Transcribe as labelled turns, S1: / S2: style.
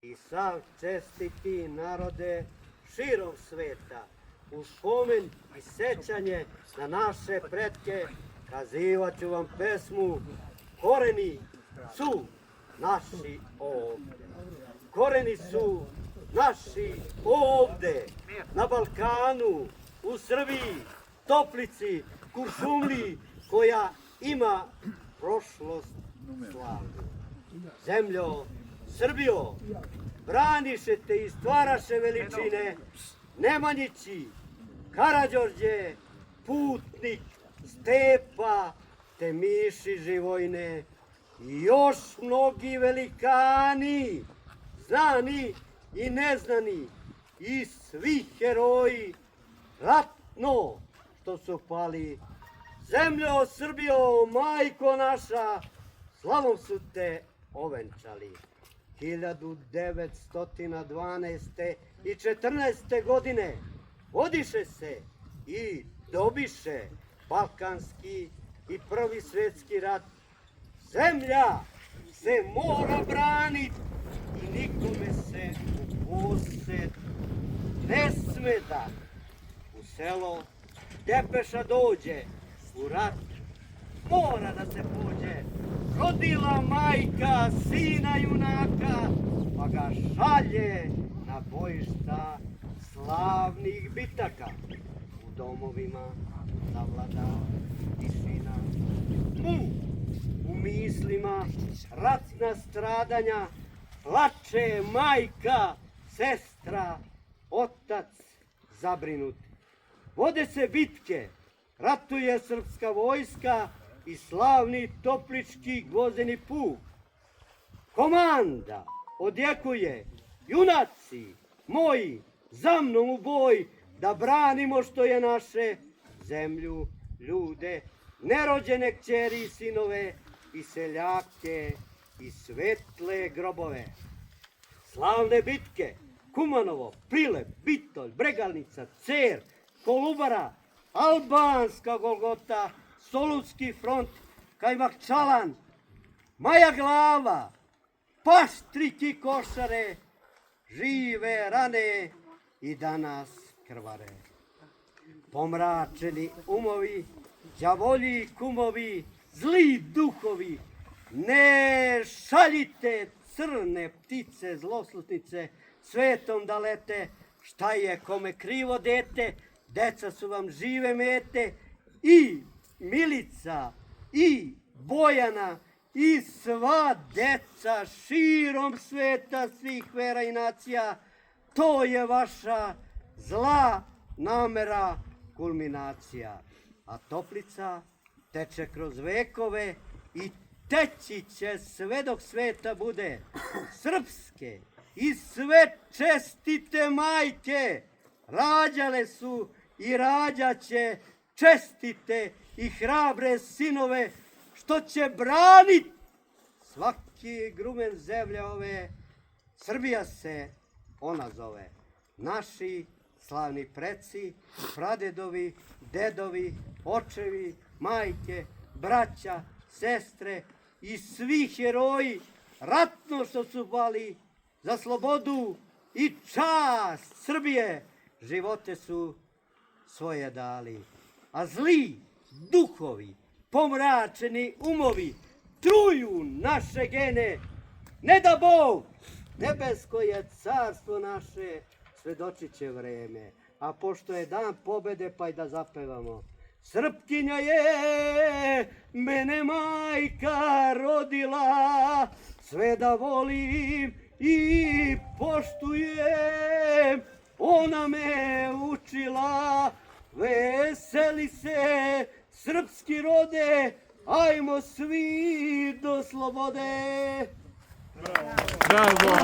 S1: I sav čestiti narode širom sveta, u spomen i sećanje na naše pretke, kazivat ću vam pesmu Koreni su naši ovde. Koreni su naši ovde, na Balkanu, u Srbiji, Toplici, Kuršumliji, koja ima prošlost slavnu. Zemljo, Srbijo, branišete i stvaraše veličine Nemanjići, Karađorđe, Putnik, Stepa, te Miši Živojne i još mnogi velikani, znani i neznani, i svi heroji ratno što su pali. Zemljo, Srbijo, majko naša, slavom su te ovenčali. 1912. i 14. godine vodiše se i dobiše Balkanski i Prvi svjetski rat. Zemlja se mora braniti i nikome se u posjed ne sme dati. U selo depeša dođe, u rat mora da se pođe. Rodila majka sina junaka, pa ga šalje na bojišta slavnih bitaka. U domovima zavlada tišina. U mislima ratna stradanja, plače majka, sestra, otac zabrinut. Vode se bitke, ratuje srpska vojska i slavni toplički gvozdeni puk. Komanda odjekuje, junaci moji, za mnom u boj, da branimo što je naše, zemlju, ljude, nerođene kćeri i sinove, i seljake, i svetle grobove. Slavne bitke, Kumanovo, Prilep, Bitolj, Bregalnica, Cer, Kolubara, Albanska Golgota, Solunski front, Kajmakčalan, Maja Glava, Paštrik i Košare, žive rane i danas krvare. Pomračeni umovi, đavolji kumovi, zli duhovi, ne šaljite crne ptice, zloslutnice, svetom da lete. Šta je kome krivo dete, deca su vam žive mete, i Milica, i Bojana, i sva deca širom sveta, svih vera i nacija. To je vaša zla namera, kulminacija. A Toplica teče kroz vekove i teći će sve dok sveta bude. Srpske i sve čestite majke rađale su i rađaće čestite i hrabre sinove, što će branit svaki grumen zemlje ove. Srbija se ona zove. Naši slavni preci, pradedovi, dedovi, očevi, majke, braća, sestre i svi heroji ratno što su pali za slobodu i čast Srbije, živote su svoje dali. A zli duhovi, pomračeni umovi truju naše gene. Ne da Bog, nebesko je carstvo naše, svedočit će vreme. A pošto je dan pobede, pa i da zapevamo. Srpkinja je mene majka rodila, sve da volim i poštujem, ona me učila. Veseli se srpski rode, ajmo svi do slobode.
S2: Bravo!